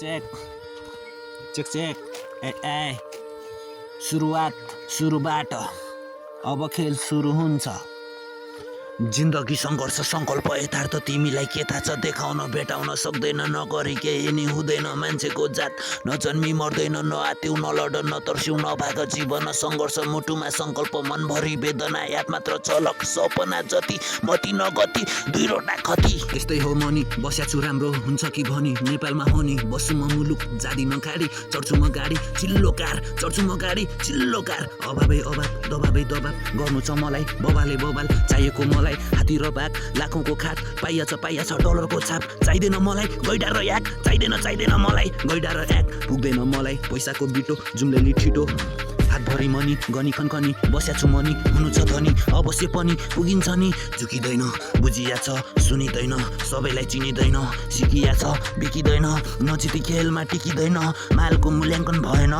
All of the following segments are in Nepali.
चेक चेक चेक ए ए सुरुबाट अब खेल सुरु हुन्छ। जिन्दगी सङ्घर्ष सङ्कल्प यथार्थ तिमीलाई के थाहा छ देखाउन भेटाउन सक्दैन नगरी केही नि हुँदैन मान्छेको जात नजन्मी मर्दैन नआत्यौ नलड नतर्स्यौ नभाग जीवन सङ्घर्ष मुटुमा सङ्कल्प मनभरि वेदना याद मात्र चलक सपना जति मति नगति दुई रोटा खती यस्तै हो मनी बस्या छु राम्रो हुन्छ कि भनी नेपालमा हो नि बस्छु म मुलुक जादिन खाडी चढ्छु म गाडी चिल्लो कार चढ्छु म गाडी चिल्लो कार अभावै अभाव दबाबै दबाब गर्नु छ मलाई बबाले बबाल चाहिएको मलाई हाती र बाघ लाखौँको खात पाइया छ डलरको छाप चाहिँदैन मलाई गैडा र याक चाहिँदैन मलाई गैडा र याक पुग्दैन मलाई पैसाको बिटो जुम्लेली छिटो हातभरि मनी गनी खनखनी बस्या छु मनी हुनु छ धनी अवश्य पनि पुगिन्छ नि झुकिँदैन बुझिया छ सुनिँदैन सबैलाई चिनिँदैन सिकिया छ बिकिँदैन नजिती खेलमा टिकिँदैन मालको मूल्याङ्कन भएन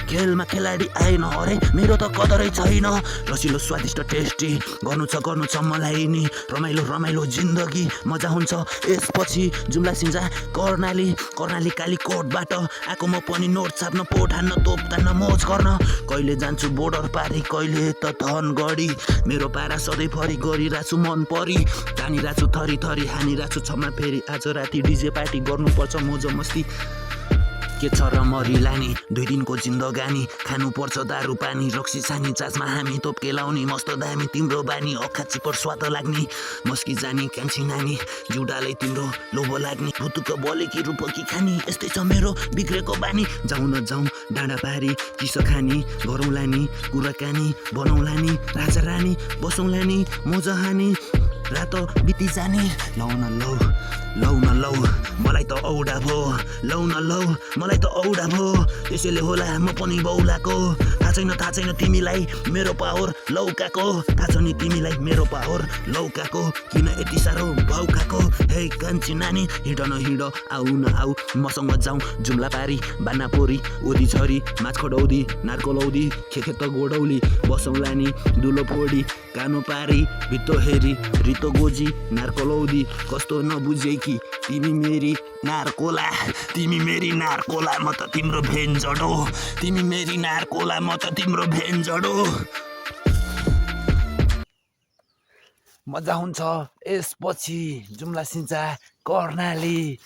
खेलमा खेलाडी आएन अरे मेरो त कदरै छैन रसिलो स्वादिष्ट टेस्टी गर्नु छ मलाई नि रमाइलो जिन्दगी मजा हुन्छ यसपछि जुम्ला सिन्जा कर्णाली कालीकोटबाट आएको म पनि नोट छाप्न पोट हान्न तोप तान्न मोज गर्न कहिले जान्छु बोर्डर पारी कहिले त धनगढी मेरो पारा सधैँभरि गरिरहेको छु मन परी तानिरहेको छु थरी हानिरहेको छु क्षमा फेरि आज राति डिजे पार्टी गर्नुपर्छ मोज मस्ती के छ र मरी लाने 2 दिनको जिन्दगानी खानुपर्छ दारू पानी रक्सी सानी चासमा हामी तोप केलाउने मस्त दामी तिम्रो बानी अखा चिपर स्वाद लाग्ने मस्की जानी कान्छी नानी जुडालै तिम्रो लोभो लाग्ने भुतुक बोले कि रूप कि खानी यस्तै छ मेरो बिग्रेको बानी जाउँ न जाउँ डाँडा पारी किस खानी गरौँला नि कुराकानी बनाउँला नि राजा रानी बसौँला नि मोजा हानी रातो बिति जाने लौ न लौ मलाई त औडा भो लौ न लौ मलाई त औडा भो त्यसैले होला म पनि बौलाको थाहा छैन तिमीलाई मेरो पावर लौकाको थाहा छ नि तिमीलाई मेरो पावर लौकाको किन यति साह्रो भाउ खाएको हे कान्छी नानी हिँड न हिँड आऊ न आऊ मसँग जाउँ जुम्ला पारी बाना पोरी ओदी झरी माछ खडौदी नार्कोलौदी खेत गोडौली बसौँला नि दुलो फोडी कानो पारी भित्तो हेरी रितो गोजी नार्कोलौदी कस्तो नबुझे कि तिमी मेरी नार्कोला म त तिम्रो भेन जडो तिमी मेरी नार्कोला म त तिम्रो भेन जडो मजा हुन्छ यसपछि जुम्ला सिन्जा कर्णाली